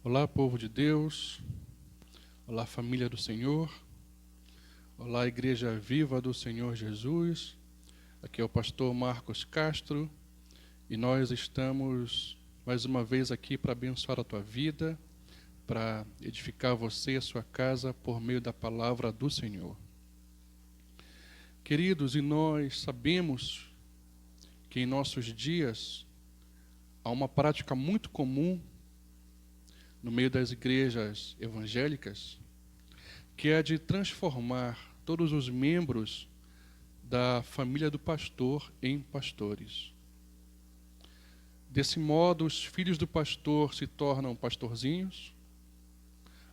Olá, povo de Deus. Olá, família do Senhor. Olá, Igreja Viva do Senhor Jesus. Aqui é o pastor Marcos Castro e nós estamos mais uma vez aqui para abençoar a tua vida, para edificar você e a sua casa por meio da palavra do Senhor. Queridos, e nós sabemos que em nossos dias há uma prática muito comum no meio das igrejas evangélicas, que é de transformar todos os membros da família do pastor em pastores. Desse modo, os filhos do pastor se tornam pastorzinhos,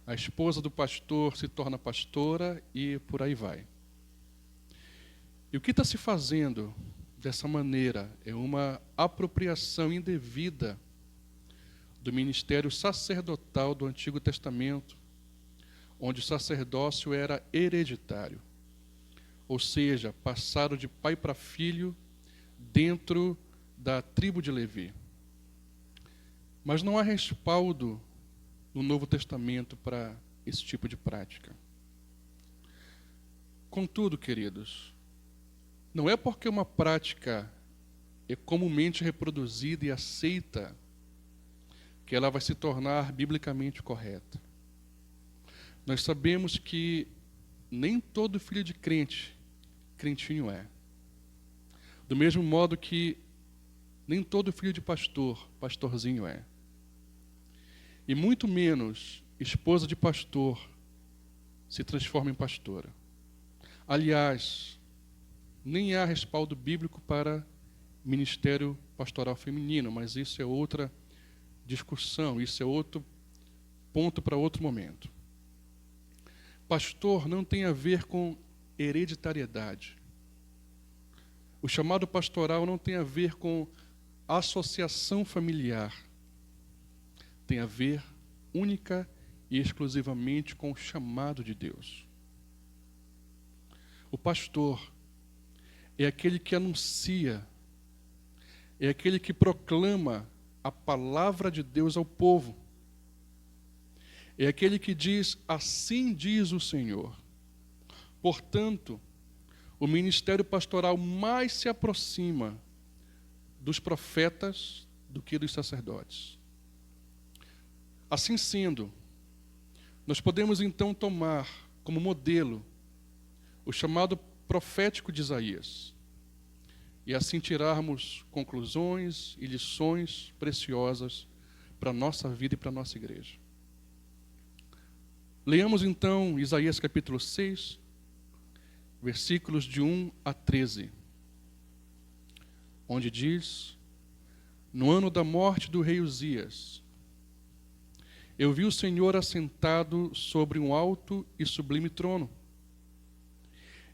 a esposa do pastor se torna pastora e por aí vai. E o que está se fazendo dessa maneira é uma apropriação indevida do ministério sacerdotal do Antigo Testamento, onde o sacerdócio era hereditário, ou seja, passado de pai para filho dentro da tribo de Levi. Mas não há respaldo no Novo Testamento para esse tipo de prática. Contudo, queridos, não é porque uma prática é comumente reproduzida e aceita que ela vai se tornar biblicamente correta. Nós sabemos que nem todo filho de crente, crentinho é. Do mesmo modo que nem todo filho de pastor, pastorzinho é. E muito menos esposa de pastor se transforma em pastora. Aliás, nem há respaldo bíblico para ministério pastoral feminino, mas isso é outra discussão, isso é outro ponto para outro momento. Pastor não tem a ver com hereditariedade. O chamado pastoral não tem a ver com associação familiar. Tem a ver única e exclusivamente com o chamado de Deus. O pastor é aquele que anuncia, é aquele que proclama a palavra de Deus ao povo. É aquele que diz, assim diz o Senhor. Portanto, o ministério pastoral mais se aproxima dos profetas do que dos sacerdotes. Assim sendo, nós podemos então tomar como modelo o chamado profético de Isaías, e assim tirarmos conclusões e lições preciosas para a nossa vida e para a nossa igreja. Leamos então Isaías capítulo 6, versículos de 1 a 13, onde diz: No ano da morte do rei Uzias, eu vi o Senhor assentado sobre um alto e sublime trono,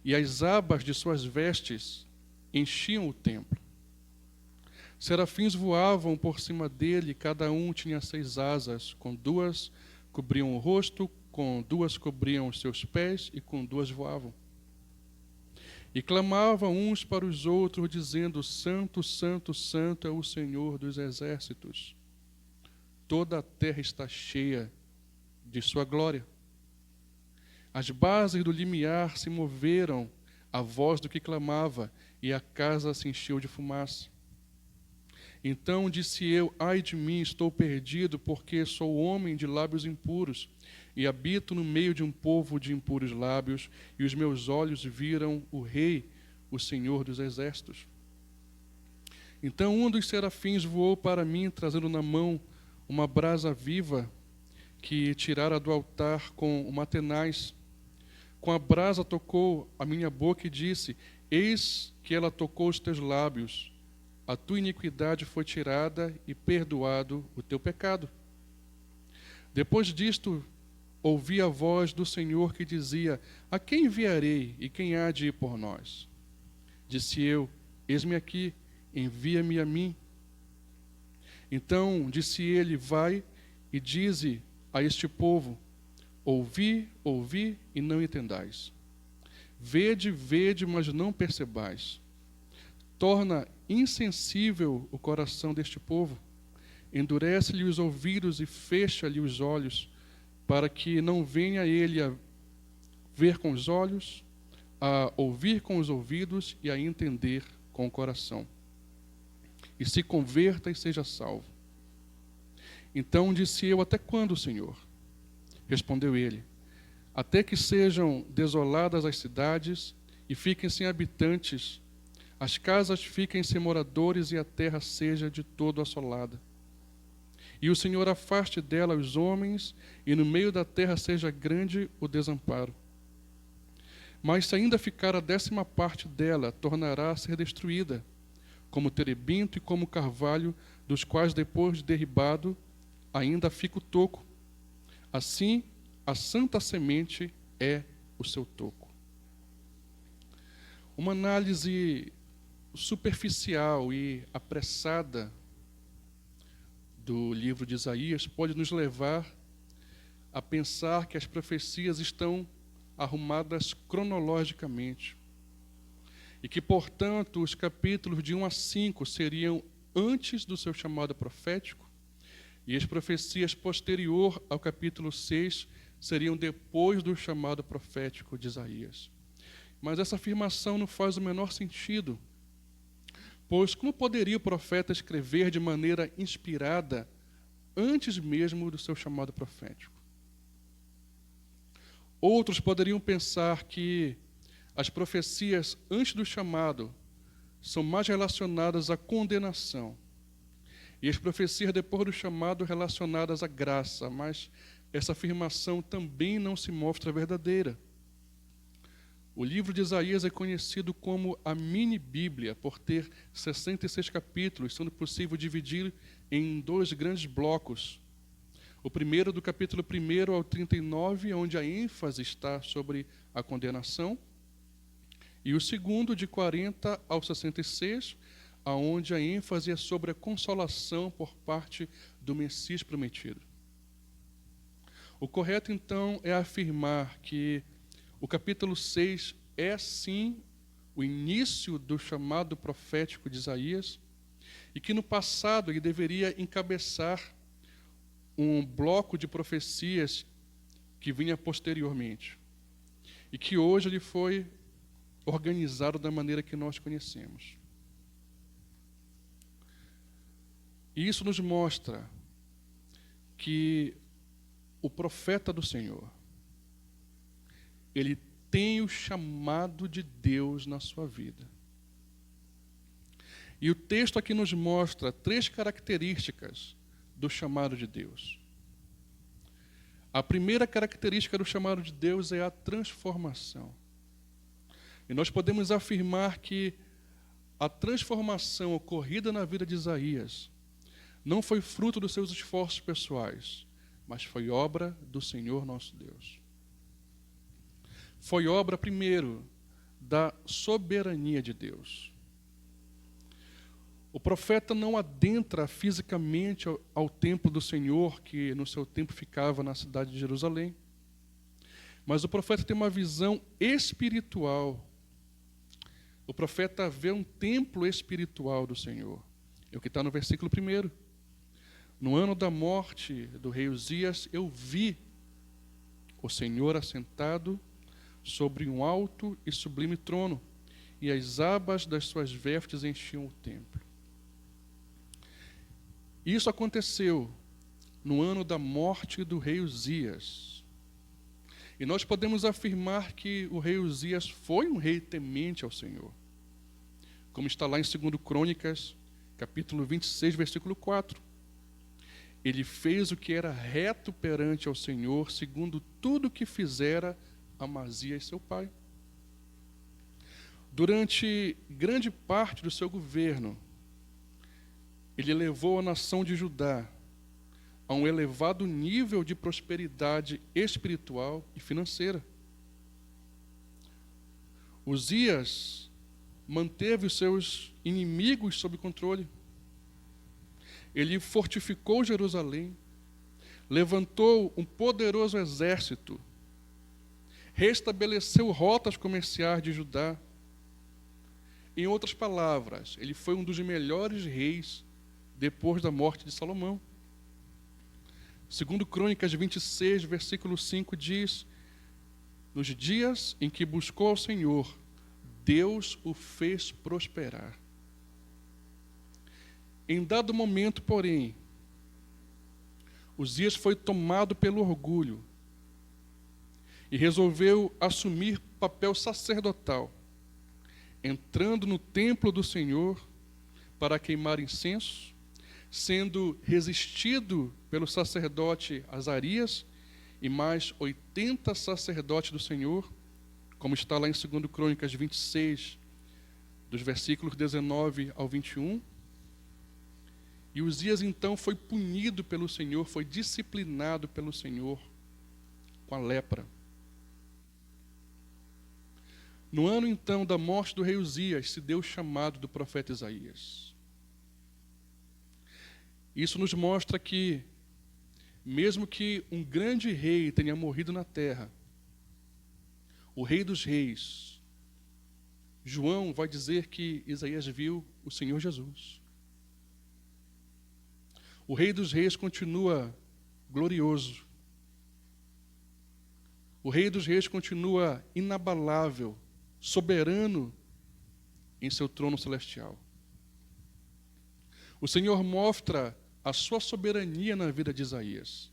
e as abas de suas vestes enchiam o templo. Serafins voavam por cima dele, cada um tinha 6 asas, com 2 cobriam o rosto, com 2 cobriam os seus pés, e com 2 voavam. E clamavam uns para os outros, dizendo: Santo, Santo, Santo é o Senhor dos exércitos. Toda a terra está cheia de sua glória. As bases do limiar se moveram à voz do que clamava, e a casa se encheu de fumaça. Então disse eu: ai de mim, estou perdido, porque sou homem de lábios impuros, e habito no meio de um povo de impuros lábios, e os meus olhos viram o Rei, o Senhor dos exércitos. Então um dos serafins voou para mim, trazendo na mão uma brasa viva, que tirara do altar com uma tenaz. Com a brasa tocou a minha boca e disse: Eis que ela tocou os teus lábios, a tua iniquidade foi tirada e perdoado o teu pecado. Depois disto, ouvi a voz do Senhor que dizia: A quem enviarei e quem há de ir por nós? Disse eu: Eis-me aqui, envia-me a mim. Então disse ele: Vai e dize a este povo: Ouvi, ouvi e não entendais. Vede, vede, mas não percebais. Torna insensível o coração deste povo. endurece-lhe os ouvidos e fecha-lhe os olhos, para que não venha ele a ver com os olhos, a ouvir com os ouvidos e a entender com o coração, e se converta e seja salvo. Então disse eu: até quando, Senhor? Respondeu ele: até que sejam desoladas as cidades e fiquem sem habitantes, as casas fiquem sem moradores e a terra seja de todo assolada. E o Senhor afaste dela os homens, e no meio da terra seja grande o desamparo. Mas se ainda ficar a 10ª parte dela, tornará a ser destruída, como terebinto e como carvalho, dos quais depois de derribado, ainda fica o toco. Assim, a santa semente é o seu toco. Uma análise superficial e apressada do livro de Isaías pode nos levar a pensar que as profecias estão arrumadas cronologicamente e que, portanto, os capítulos de 1 a 5 seriam antes do seu chamado profético e as profecias posterior ao capítulo 6 seriam depois do chamado profético de Isaías. Mas essa afirmação não faz o menor sentido, pois como poderia o profeta escrever de maneira inspirada antes mesmo do seu chamado profético? Outros poderiam pensar que as profecias antes do chamado são mais relacionadas à condenação e as profecias depois do chamado relacionadas à graça, mas essa afirmação também não se mostra verdadeira. O livro de Isaías é conhecido como a mini-bíblia, por ter 66 capítulos, sendo possível dividir em 2 grandes blocos. O primeiro, do capítulo 1 ao 39, onde a ênfase está sobre a condenação. E o segundo, de 40 ao 66, onde a ênfase é sobre a consolação por parte do Messias prometido. O correto, então, é afirmar que o capítulo 6 é, sim, o início do chamado profético de Isaías, e que no passado ele deveria encabeçar um bloco de profecias que vinha posteriormente, e que hoje ele foi organizado da maneira que nós conhecemos. E isso nos mostra que o profeta do Senhor, ele tem o chamado de Deus na sua vida. E o texto aqui nos mostra 3 características do chamado de Deus. A primeira característica do chamado de Deus é a transformação. E nós podemos afirmar que a transformação ocorrida na vida de Isaías não foi fruto dos seus esforços pessoais, mas foi obra do Senhor nosso Deus. Foi obra, primeiro, da soberania de Deus. O profeta não adentra fisicamente ao templo do Senhor, que no seu tempo ficava na cidade de Jerusalém. Mas o profeta tem uma visão espiritual. O profeta vê um templo espiritual do Senhor. É o que está no versículo 1. No ano da morte do rei Uzias, eu vi o Senhor assentado sobre um alto e sublime trono, e as abas das suas vestes enchiam o templo. Isso aconteceu no ano da morte do rei Uzias. E nós podemos afirmar que o rei Uzias foi um rei temente ao Senhor, como está lá em 2 Crônicas, capítulo 26, versículo 4. Ele fez o que era reto perante ao Senhor, segundo tudo o que fizera Amazias, seu pai. Durante grande parte do seu governo, ele levou a nação de Judá a um elevado nível de prosperidade espiritual e financeira. Uzias manteve os seus inimigos sob controle. Ele fortificou Jerusalém, levantou um poderoso exército, restabeleceu rotas comerciais de Judá. Em outras palavras, ele foi um dos melhores reis depois da morte de Salomão. Segundo Crônicas 26, versículo 5 diz: nos dias em que buscou ao Senhor, Deus o fez prosperar. Em dado momento, porém, Uzias foi tomado pelo orgulho e resolveu assumir papel sacerdotal, entrando no templo do Senhor para queimar incenso, sendo resistido pelo sacerdote Azarias e mais 80 sacerdotes do Senhor, como está lá em 2 Crônicas 26, dos versículos 19 ao 21. E Uzias então foi punido pelo Senhor, foi disciplinado pelo Senhor com a lepra. No ano então da morte do rei Uzias, se deu o chamado do profeta Isaías. Isso nos mostra que, mesmo que um grande rei tenha morrido na terra, o rei dos reis, João vai dizer que Isaías viu o Senhor Jesus. O rei dos reis continua glorioso. O rei dos reis continua inabalável, soberano em seu trono celestial. O Senhor mostra a sua soberania na vida de Isaías.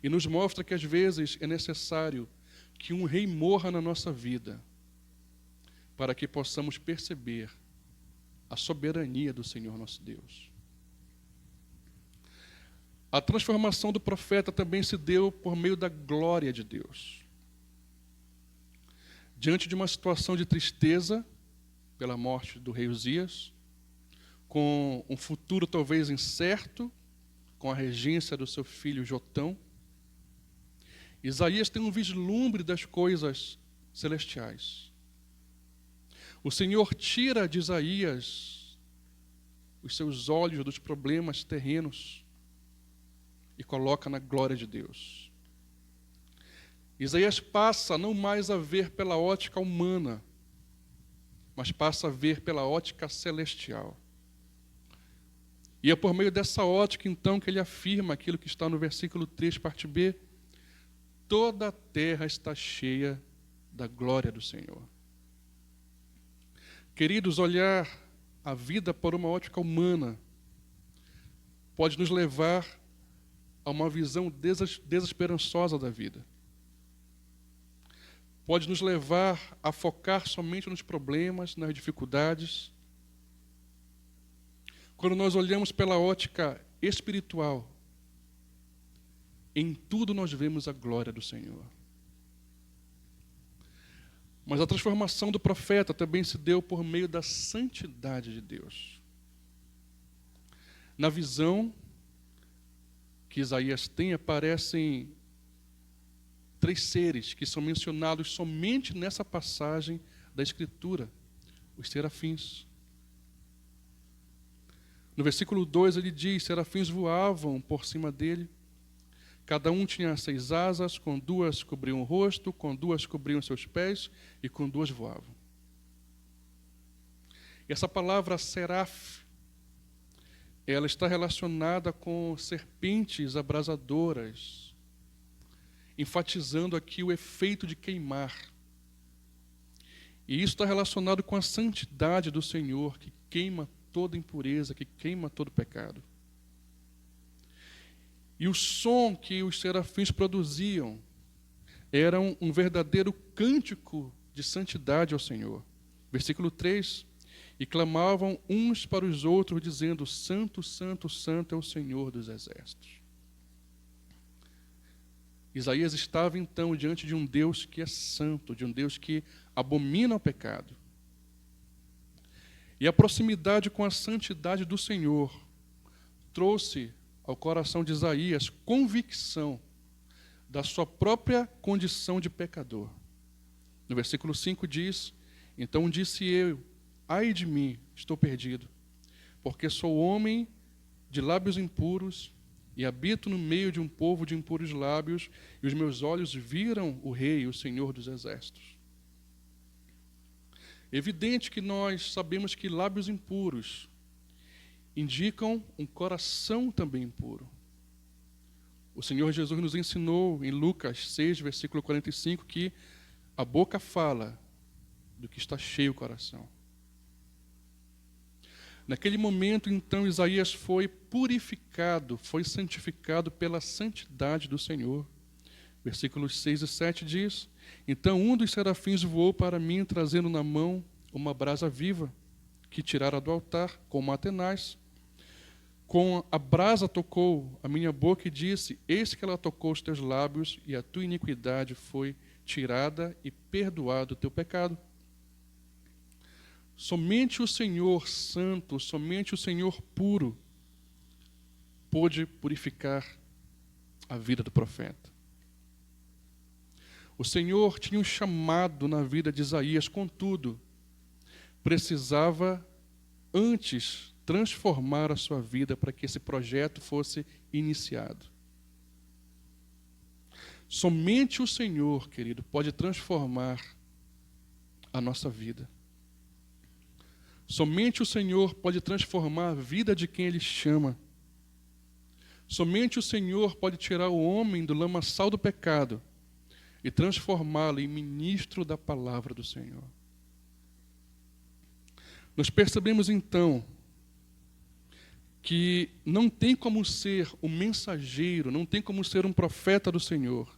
E nos mostra que às vezes é necessário que um rei morra na nossa vida para que possamos perceber a soberania do Senhor nosso Deus. A transformação do profeta também se deu por meio da glória de Deus. Diante de uma situação de tristeza pela morte do rei Uzias, com um futuro talvez incerto, com a regência do seu filho Jotão, Isaías tem um vislumbre das coisas celestiais. O Senhor tira de Isaías os seus olhos dos problemas terrenos e coloca na glória de Deus. Isaías passa não mais a ver pela ótica humana, mas passa a ver pela ótica celestial. E é por meio dessa ótica, então, que ele afirma aquilo que está no versículo 3, parte B: toda a terra está cheia da glória do Senhor. Queridos, olhar a vida por uma ótica humana pode nos levar a uma visão desesperançosa da vida. Pode nos levar a focar somente nos problemas, nas dificuldades. Quando nós olhamos pela ótica espiritual, em tudo nós vemos a glória do Senhor. Mas a transformação do profeta também se deu por meio da santidade de Deus. Na visão que Isaías tem, aparecem 3 seres que são mencionados somente nessa passagem da Escritura, os serafins. No versículo 2 ele diz: serafins voavam por cima dele, cada um tinha 6 asas, com 2 cobriam o rosto, com 2 cobriam seus pés e com 2 voavam. E essa palavra seraf, ela está relacionada com serpentes abrasadoras, enfatizando aqui o efeito de queimar. E isso está relacionado com a santidade do Senhor, que queima toda impureza, que queima todo pecado. E o som que os serafins produziam era um verdadeiro cântico de santidade ao Senhor. Versículo 3: e clamavam uns para os outros, dizendo: Santo, Santo, Santo é o Senhor dos exércitos. Isaías estava então diante de um Deus que é santo, de um Deus que abomina o pecado. E a proximidade com a santidade do Senhor trouxe ao coração de Isaías convicção da sua própria condição de pecador. No versículo 5 diz: então disse eu, ai de mim, estou perdido, porque sou homem de lábios impuros e habito no meio de um povo de impuros lábios, e os meus olhos viram o Rei, o Senhor dos exércitos. Evidente que nós sabemos que lábios impuros indicam um coração também impuro. O Senhor Jesus nos ensinou em Lucas 6, versículo 45, que a boca fala do que está cheio o coração. Naquele momento, então, Isaías foi purificado, foi santificado pela santidade do Senhor. Versículos 6 e 7 diz: Então um dos serafins voou para mim, trazendo na mão uma brasa viva, que tirara do altar, com uma tenaz. Com a brasa tocou a minha boca e disse: Eis que ela tocou os teus lábios, e a tua iniquidade foi tirada e perdoado o teu pecado. Somente o Senhor santo, somente o Senhor puro, pôde purificar a vida do profeta. O Senhor tinha um chamado na vida de Isaías, contudo, precisava antes transformar a sua vida para que esse projeto fosse iniciado. Somente o Senhor, querido, pode transformar a nossa vida. Somente o Senhor pode transformar a vida de quem Ele chama. Somente o Senhor pode tirar o homem do lamaçal do pecado e transformá-lo em ministro da palavra do Senhor. Nós percebemos então que não tem como ser um mensageiro, não tem como ser um profeta do Senhor,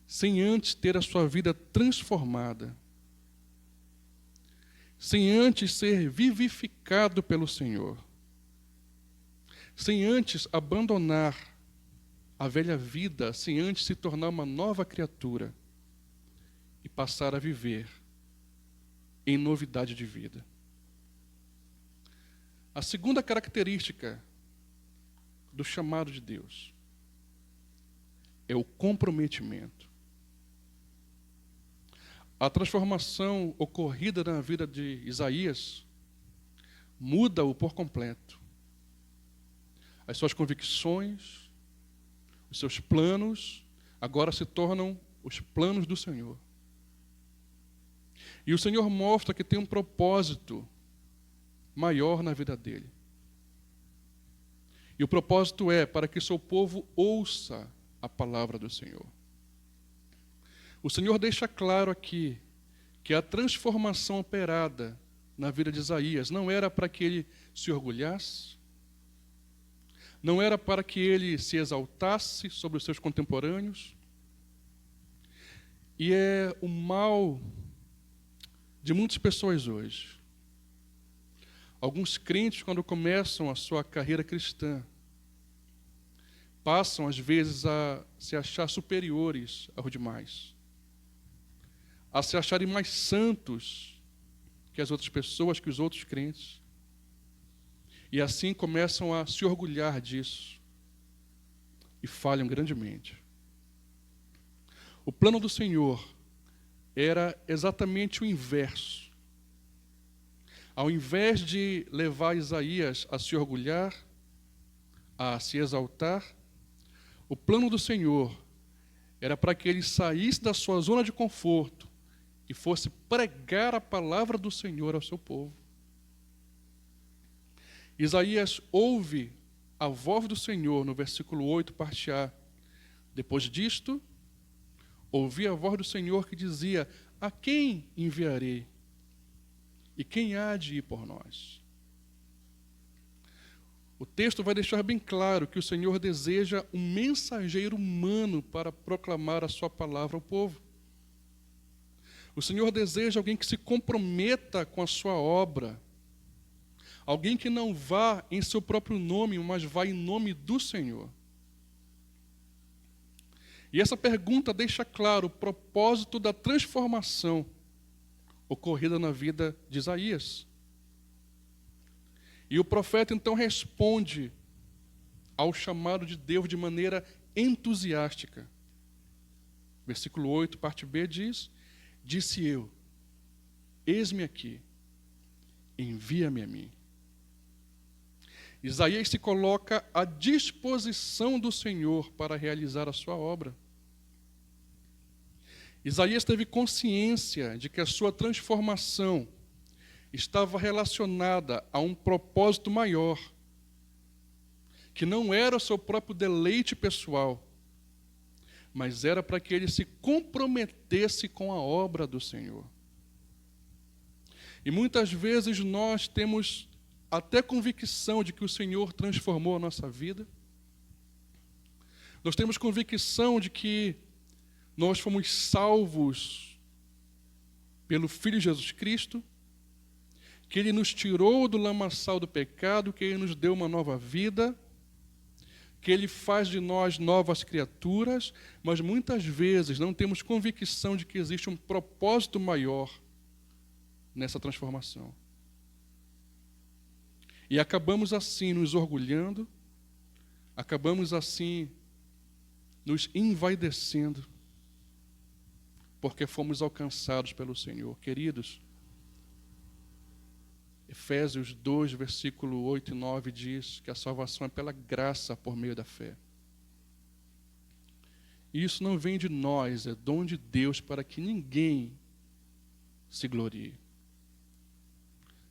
sem antes ter a sua vida transformada, sem antes ser vivificado pelo Senhor, sem antes abandonar a velha vida, sem antes se tornar uma nova criatura e passar a viver em novidade de vida. A segunda característica do chamado de Deus é o comprometimento. A transformação ocorrida na vida de Isaías muda-o por completo. As suas convicções, os seus planos, agora se tornam os planos do Senhor. E o Senhor mostra que tem um propósito maior na vida dele. E o propósito é para que seu povo ouça a palavra do Senhor. O Senhor deixa claro aqui que a transformação operada na vida de Isaías não era para que ele se orgulhasse, não era para que ele se exaltasse sobre os seus contemporâneos. E é o mal de muitas pessoas hoje. Alguns crentes, quando começam a sua carreira cristã, passam, às vezes, a se achar superiores aos demais, a se acharem mais santos que as outras pessoas, que os outros crentes. E assim começam a se orgulhar disso e falham grandemente. O plano do Senhor era exatamente o inverso. Ao invés de levar Isaías a se orgulhar, a se exaltar, o plano do Senhor era para que ele saísse da sua zona de conforto e fosse pregar a palavra do Senhor ao seu povo. Isaías ouve a voz do Senhor no versículo 8, parte A. Depois disto, ouvi a voz do Senhor que dizia: a quem enviarei? E quem há de ir por nós? O texto vai deixar bem claro que o Senhor deseja um mensageiro humano para proclamar a sua palavra ao povo. O Senhor deseja alguém que se comprometa com a sua obra. Alguém que não vá em seu próprio nome, mas vá em nome do Senhor. E essa pergunta deixa claro o propósito da transformação ocorrida na vida de Isaías. E o profeta então responde ao chamado de Deus de maneira entusiástica. Versículo 8, parte B diz: disse eu, eis-me aqui, envia-me a mim. Isaías se coloca à disposição do Senhor para realizar a sua obra. Isaías teve consciência de que a sua transformação estava relacionada a um propósito maior, que não era o seu próprio deleite pessoal, mas era para que ele se comprometesse com a obra do Senhor. E muitas vezes nós temos até convicção de que o Senhor transformou a nossa vida. Nós temos convicção de que nós fomos salvos pelo Filho Jesus Cristo, que Ele nos tirou do lamaçal do pecado, que Ele nos deu uma nova vida, que Ele faz de nós novas criaturas, mas muitas vezes não temos convicção de que existe um propósito maior nessa transformação. E acabamos assim nos orgulhando, acabamos assim nos envaidecendo, porque fomos alcançados pelo Senhor. Queridos, Efésios 2, versículo 8 e 9 diz que a salvação é pela graça por meio da fé. E isso não vem de nós, é dom de Deus para que ninguém se glorie.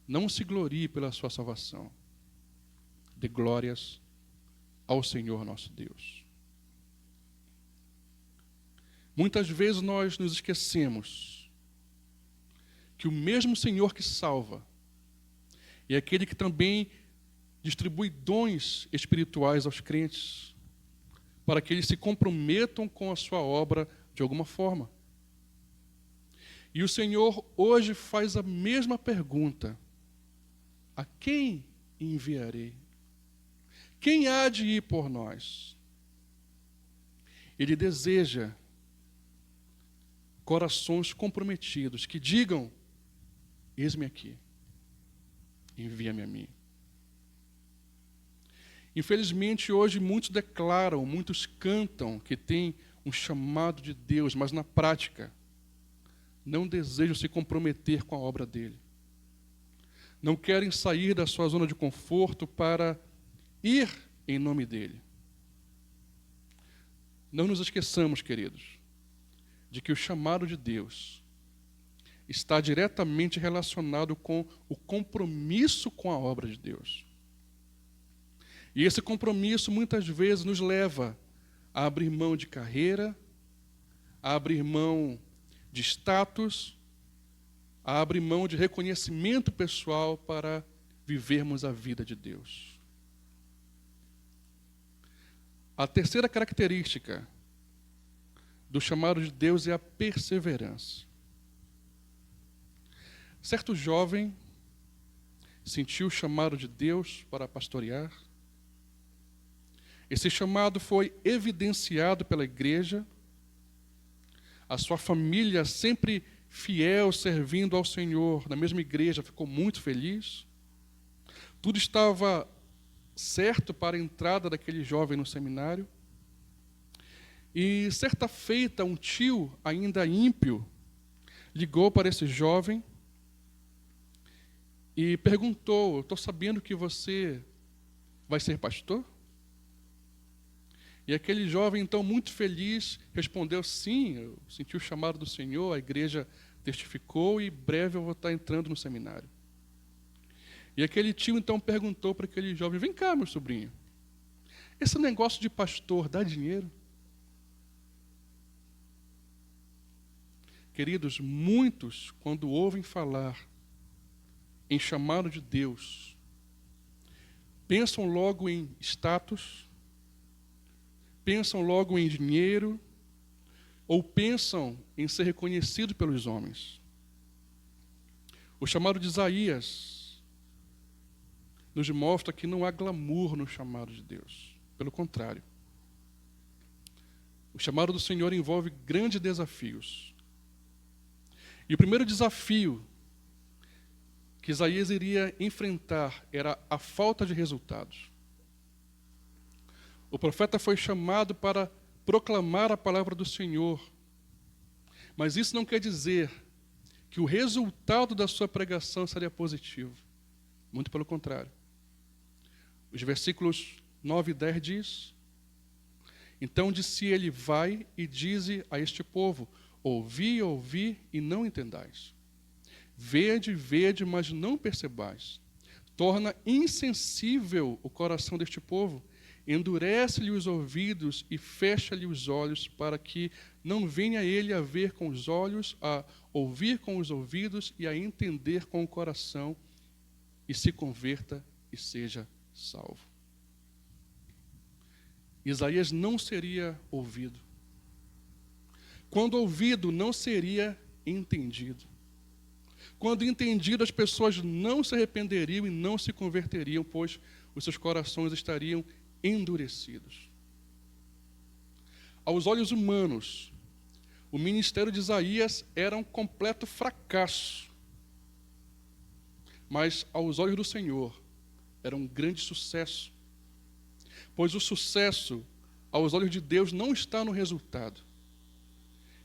Não se glorie pela sua salvação. Dê glórias ao Senhor nosso Deus. Muitas vezes nós nos esquecemos que o mesmo Senhor que salva é aquele que também distribui dons espirituais aos crentes, para que eles se comprometam com a sua obra de alguma forma. E o Senhor hoje faz a mesma pergunta: a quem enviarei? Quem há de ir por nós? Ele deseja corações comprometidos que digam: eis-me aqui, envia-me a mim. Infelizmente, hoje muitos declaram, muitos cantam que tem um chamado de Deus, mas na prática não desejam se comprometer com a obra dele. Não querem sair da sua zona de conforto para ir em nome dele. Não nos esqueçamos, queridos, de que o chamado de Deus está diretamente relacionado com o compromisso com a obra de Deus. E esse compromisso muitas vezes nos leva a abrir mão de carreira, a abrir mão de status, a abrir mão de reconhecimento pessoal para vivermos a vida de Deus. A terceira característica do chamado de Deus é a perseverança. Certo jovem sentiu o chamado de Deus para pastorear. Esse chamado foi evidenciado pela igreja. A sua família, sempre fiel, servindo ao Senhor, na mesma igreja, ficou muito feliz. Tudo estava certo para a entrada daquele jovem no seminário. E certa feita, um tio, ainda ímpio, ligou para esse jovem e perguntou: eu estou sabendo que você vai ser pastor? E aquele jovem, então, muito feliz, respondeu: sim, eu senti o chamado do Senhor, a igreja testificou e breve eu vou estar entrando no seminário. E aquele tio, então, perguntou para aquele jovem: vem cá, meu sobrinho, esse negócio de pastor dá dinheiro? Queridos, muitos, quando ouvem falar em chamado de Deus, pensam logo em status, pensam logo em dinheiro, ou pensam em ser reconhecido pelos homens. O chamado de Isaías nos mostra que não há glamour no chamado de Deus. Pelo contrário. O chamado do Senhor envolve grandes desafios. E o primeiro desafio que Isaías iria enfrentar era a falta de resultados. O profeta foi chamado para proclamar a palavra do Senhor. Mas isso não quer dizer que o resultado da sua pregação seria positivo. Muito pelo contrário. Os versículos 9 e 10 diz: então disse ele: vai e dize a este povo: ouvi, ouvi e não entendais. Vede, vede, mas não percebais. Torna insensível o coração deste povo, endurece-lhe os ouvidos e fecha-lhe os olhos, para que não venha ele a ver com os olhos, a ouvir com os ouvidos e a entender com o coração, e se converta e seja salvo. Isaías não seria ouvido. Quando ouvido, não seria entendido. Quando entendido, as pessoas não se arrependeriam e não se converteriam, pois os seus corações estariam endurecidos. Aos olhos humanos, o ministério de Isaías era um completo fracasso. Mas aos olhos do Senhor, era um grande sucesso. Pois o sucesso, aos olhos de Deus, não está no resultado,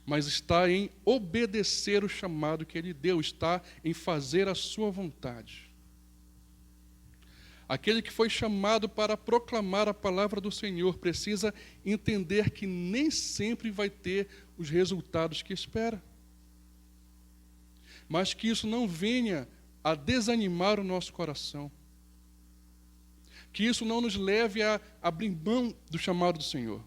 mas está em obedecer o chamado que Ele deu, está em fazer a sua vontade. Aquele que foi chamado para proclamar a palavra do Senhor precisa entender que nem sempre vai ter os resultados que espera. Mas que isso não venha a desanimar o nosso coração. Que isso não nos leve a abrir mão do chamado do Senhor.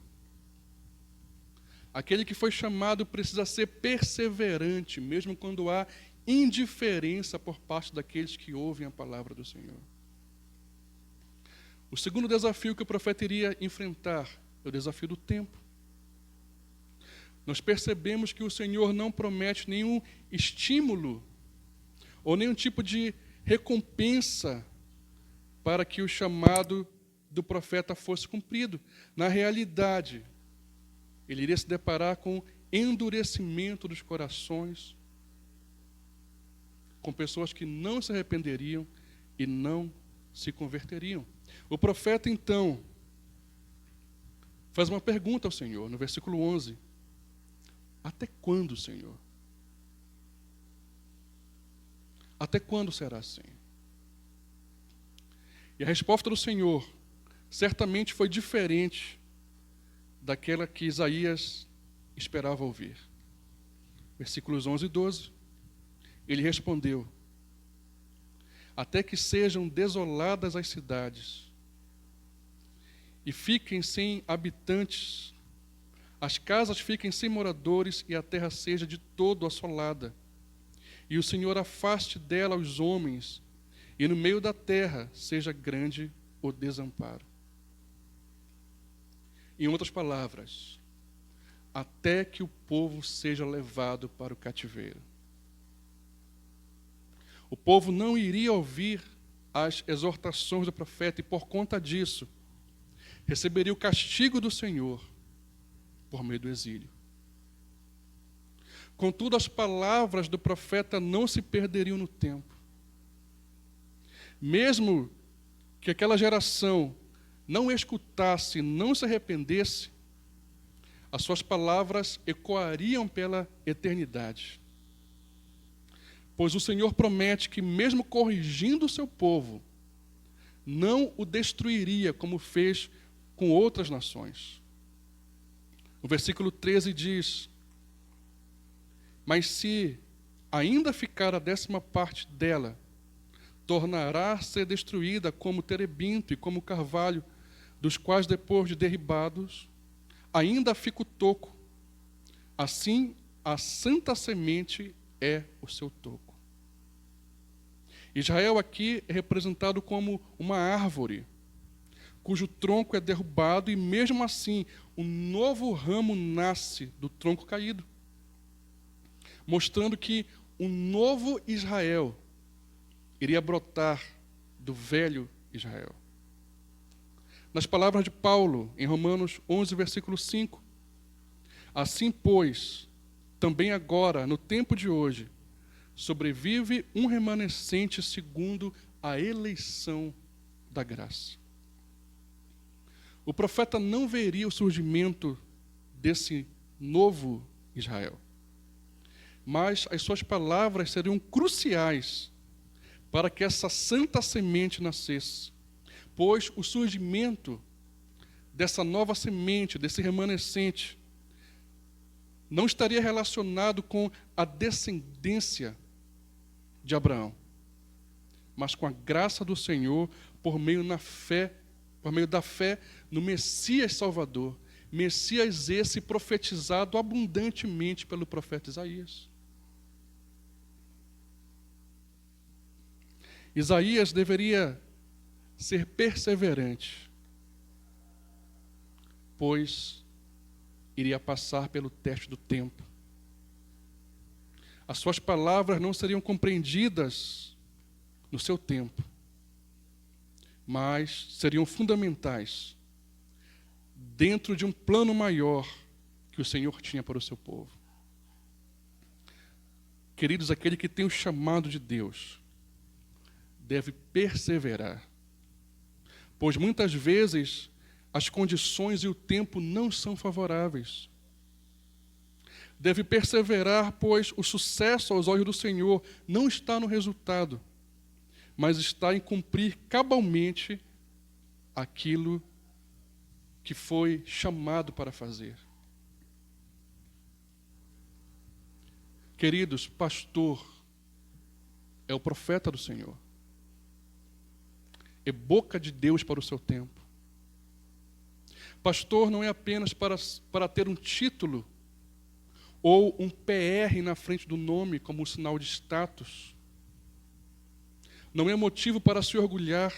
Aquele que foi chamado precisa ser perseverante, mesmo quando há indiferença por parte daqueles que ouvem a palavra do Senhor. O segundo desafio que o profeta iria enfrentar é o desafio do tempo. Nós percebemos que o Senhor não promete nenhum estímulo ou nenhum tipo de recompensa para que o chamado do profeta fosse cumprido. Na realidade, ele iria se deparar com endurecimento dos corações, com pessoas que não se arrependeriam e não se converteriam. O profeta, então, faz uma pergunta ao Senhor, no versículo 11. Até quando, Senhor? Até quando será assim? E a resposta do Senhor certamente foi diferente daquela que Isaías esperava ouvir. Versículos 11 e 12. Ele respondeu: até que sejam desoladas as cidades e fiquem sem habitantes, as casas fiquem sem moradores e a terra seja de todo assolada, e o Senhor afaste dela os homens, e no meio da terra seja grande o desamparo. Em outras palavras, até que o povo seja levado para o cativeiro. O povo não iria ouvir as exortações do profeta e, por conta disso, receberia o castigo do Senhor por meio do exílio. Contudo, as palavras do profeta não se perderiam no tempo. Mesmo que aquela geração não escutasse, não se arrependesse, as suas palavras ecoariam pela eternidade. Pois o Senhor promete que, mesmo corrigindo o seu povo, não o destruiria como fez com outras nações. O versículo 13 diz: mas se ainda ficar a 10ª parte dela, tornará a ser destruída como terebinto e como carvalho, dos quais, depois de derribados, ainda fica o toco. Assim, a santa semente é o seu toco. Israel aqui é representado como uma árvore, cujo tronco é derrubado e, mesmo assim, um novo ramo nasce do tronco caído, mostrando que um novo Israel iria brotar do velho Israel. Nas palavras de Paulo, em Romanos 11, versículo 5, assim, pois, também agora, no tempo de hoje, sobrevive um remanescente segundo a eleição da graça. O profeta não veria o surgimento desse novo Israel, mas as suas palavras seriam cruciais para que essa santa semente nascesse, pois o surgimento dessa nova semente, desse remanescente, não estaria relacionado com a descendência de Abraão, mas com a graça do Senhor por meio na fé por meio da fé no Messias Salvador. Messias esse profetizado abundantemente pelo profeta Isaías. Isaías deveria ser perseverante, pois iria passar pelo teste do tempo. As suas palavras não seriam compreendidas no seu tempo, mas seriam fundamentais dentro de um plano maior que o Senhor tinha para o seu povo. Queridos, aquele que tem o chamado de Deus deve perseverar, pois muitas vezes as condições e o tempo não são favoráveis. Deve perseverar, pois o sucesso aos olhos do Senhor não está no resultado, mas está em cumprir cabalmente aquilo que foi chamado para fazer. Queridos, pastor é o profeta do Senhor. É boca de Deus para o seu tempo. Pastor não é apenas para ter um título ou um PR na frente do nome como um sinal de status. Não é motivo para se orgulhar.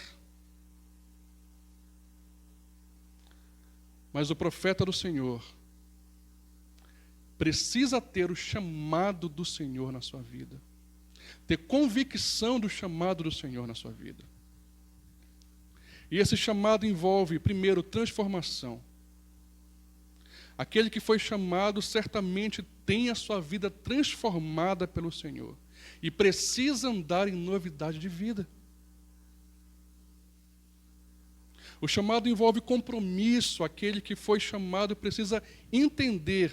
Mas o profeta do Senhor precisa ter o chamado do Senhor na sua vida. Ter convicção do chamado do Senhor na sua vida. E esse chamado envolve, primeiro, transformação. Aquele que foi chamado certamente tem a sua vida transformada pelo Senhor e precisa andar em novidade de vida. O chamado envolve compromisso. Aquele que foi chamado precisa entender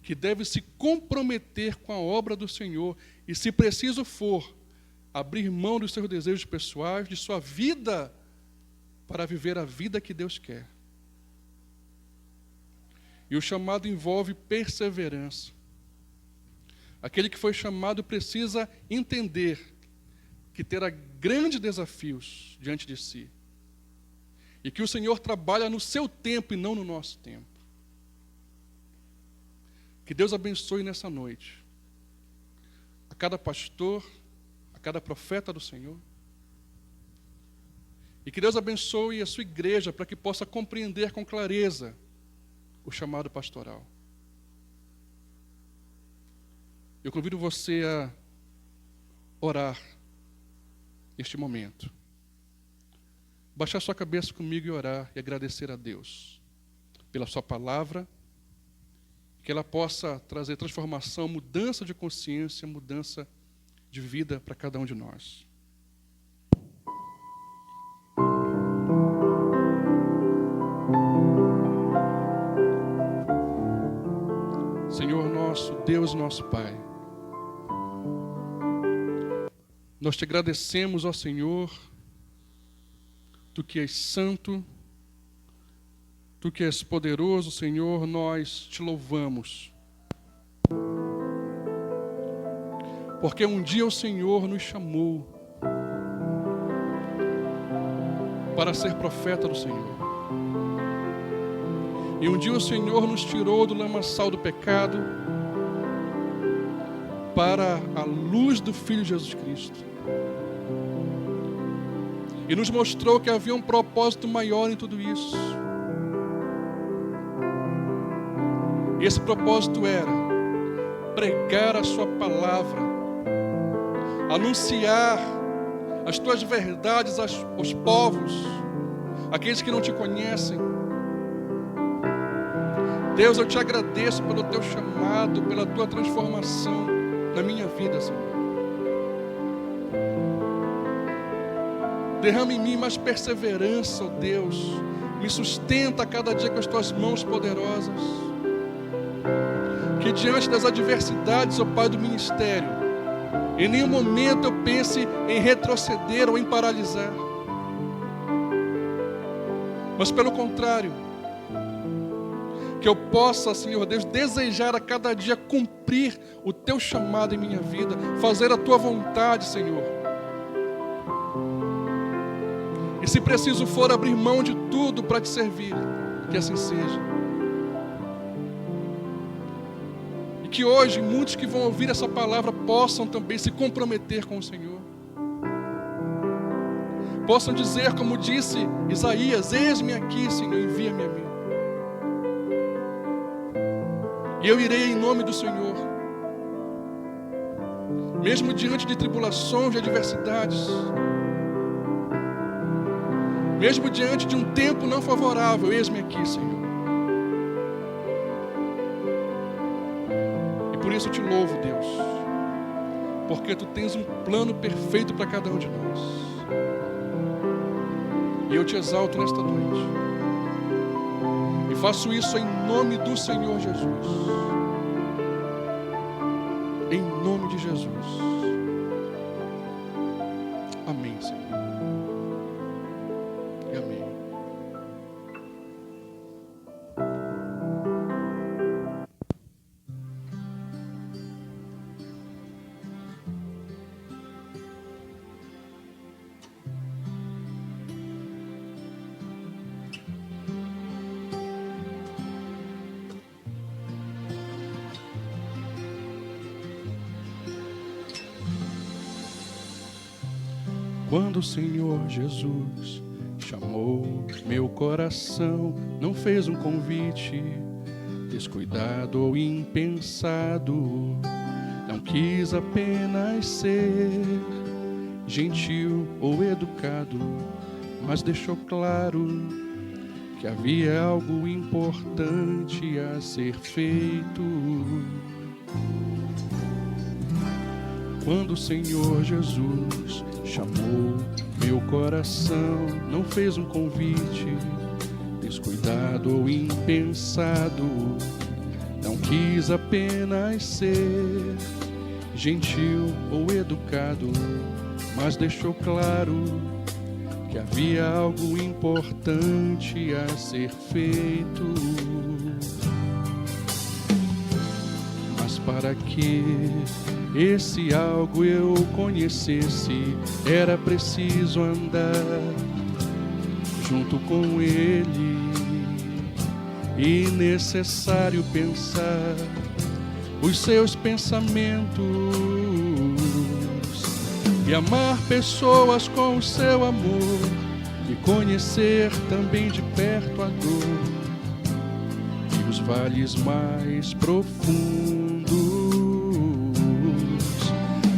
que deve se comprometer com a obra do Senhor e, se preciso for, abrir mão dos seus desejos pessoais, de sua vida, para viver a vida que Deus quer. E o chamado envolve perseverança. Aquele que foi chamado precisa entender que terá grandes desafios diante de si. E que o Senhor trabalha no seu tempo e não no nosso tempo. Que Deus abençoe nessa noite a cada pastor, a cada profeta do Senhor. E que Deus abençoe a sua igreja para que possa compreender com clareza o chamado pastoral. Eu convido você a orar neste momento. Baixar sua cabeça comigo e orar e agradecer a Deus pela sua palavra, que ela possa trazer transformação, mudança de consciência, mudança de vida para cada um de nós. Senhor nosso Deus, nosso Pai, nós te agradecemos, ó Senhor, Tu que és santo, Tu que és poderoso, Senhor, nós te louvamos. Porque um dia o Senhor nos chamou para ser profeta do Senhor. E um dia o Senhor nos tirou do lamaçal do pecado para a luz do Filho Jesus Cristo. E nos mostrou que havia um propósito maior em tudo isso. E esse propósito era pregar a sua palavra, anunciar as tuas verdades aos povos, aqueles que não te conhecem. Deus, eu te agradeço pelo teu chamado, pela tua transformação na minha vida, Senhor. Derrama em mim mais perseverança, ó Deus. Me sustenta a cada dia com as tuas mãos poderosas. Que diante das adversidades, ó Pai do ministério, em nenhum momento eu pense em retroceder ou em paralisar. Mas pelo contrário, que eu possa, Senhor Deus, desejar a cada dia cumprir o teu chamado em minha vida, fazer a tua vontade, Senhor. E se preciso for abrir mão de tudo para te servir, que assim seja. E que hoje muitos que vão ouvir essa palavra possam também se comprometer com o Senhor. Possam dizer, como disse Isaías: eis-me aqui, Senhor, envia-me a mim. E eu irei em nome do Senhor. Mesmo diante de tribulações, de adversidades, mesmo diante de um tempo não favorável, eis-me aqui, Senhor. E por isso eu te louvo, Deus, porque Tu tens um plano perfeito para cada um de nós. E eu te exalto nesta noite. E faço isso em nome do Senhor Jesus. Em nome de Jesus. Amém, Senhor. E amém. Quando o Senhor Jesus chamou meu coração, não fez um convite descuidado ou impensado. Não quis apenas ser gentil ou educado, mas deixou claro que havia algo importante a ser feito. Quando o Senhor Jesus chamou meu coração, não fez um convite descuidado ou impensado. Não quis apenas ser gentil ou educado, mas deixou claro que havia algo importante a ser feito. Mas para que esse algo eu conhecesse, era preciso andar junto com Ele, e necessário pensar os seus pensamentos e amar pessoas com o seu amor, e conhecer também de perto a dor e os vales mais profundos.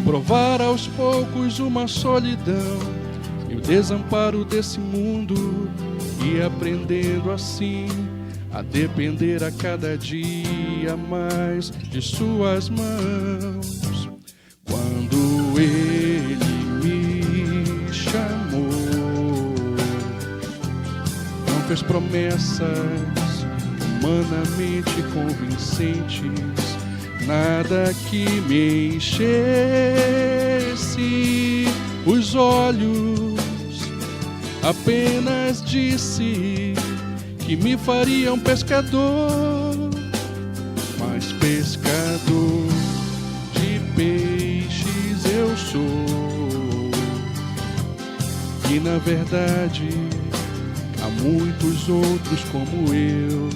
Provar aos poucos uma solidão e o desamparo desse mundo, e aprendendo assim a depender a cada dia mais de suas mãos. Quando Ele me chamou, não fez promessas humanamente convincentes, nada que me enchesse os olhos. Apenas disse que me faria um pescador, mas pescador de peixes eu sou. E na verdade há muitos outros como eu.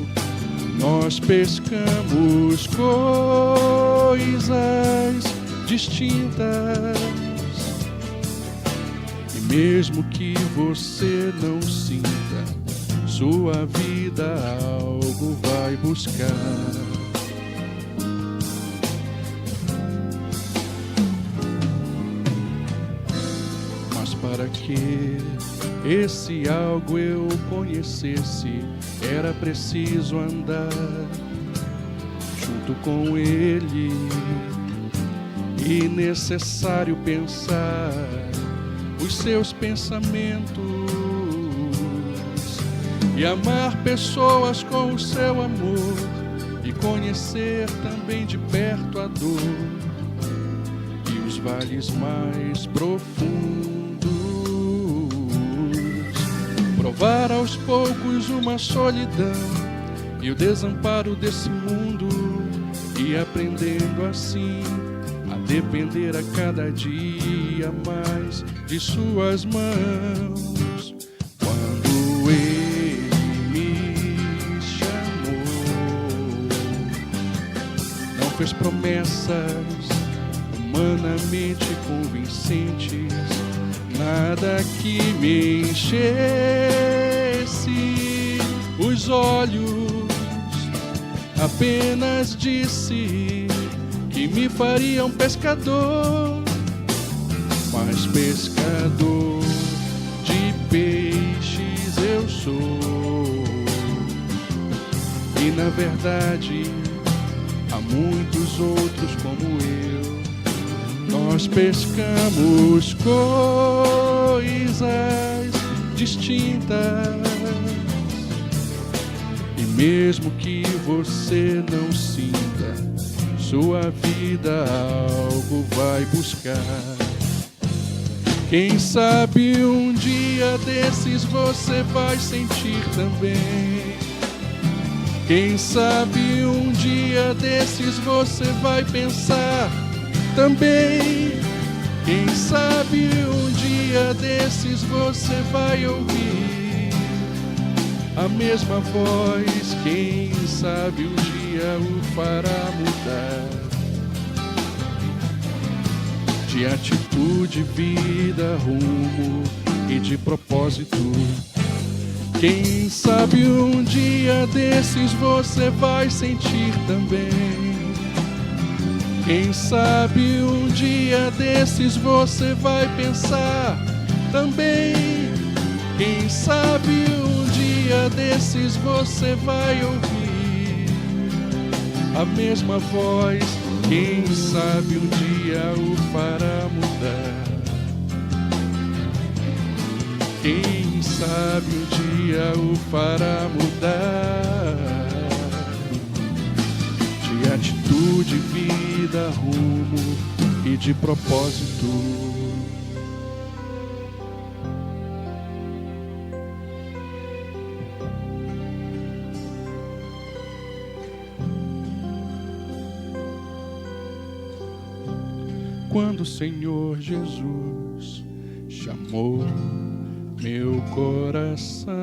Nós pescamos coisas distintas, e mesmo que você não sinta, sua vida algo vai buscar. Mas para que esse algo eu conhecesse, era preciso andar junto com Ele, e necessário pensar os seus pensamentos e amar pessoas com o seu amor, e conhecer também de perto a dor e os vales mais profundos. Provar aos poucos uma solidão e o desamparo desse mundo, e aprendendo assim a depender a cada dia mais de suas mãos. fez promessas humanamente convincentes, nada que me enchesse os olhos. Apenas disse que me faria um pescador, mas pescador de peixes eu sou. E na verdade há muitos outros como eu. Nós pescamos coisas distintas, e mesmo que você não sinta, sua vida algo vai buscar. Quem sabe um dia desses você vai sentir também. Quem sabe um dia desses você vai pensar também. Quem sabe um dia desses você vai ouvir a mesma voz. Quem sabe um dia o fará mudar de atitude, vida, rumo e de propósito. Quem sabe um dia desses você vai sentir também. Quem sabe um dia desses você vai pensar também. Quem sabe um dia desses você vai ouvir a mesma voz. Quem sabe um dia o fará mudar. Quem sabe um dia o fará mudar de atitude, vida, rumo e de propósito. Quando o Senhor Jesus chamou meu coração,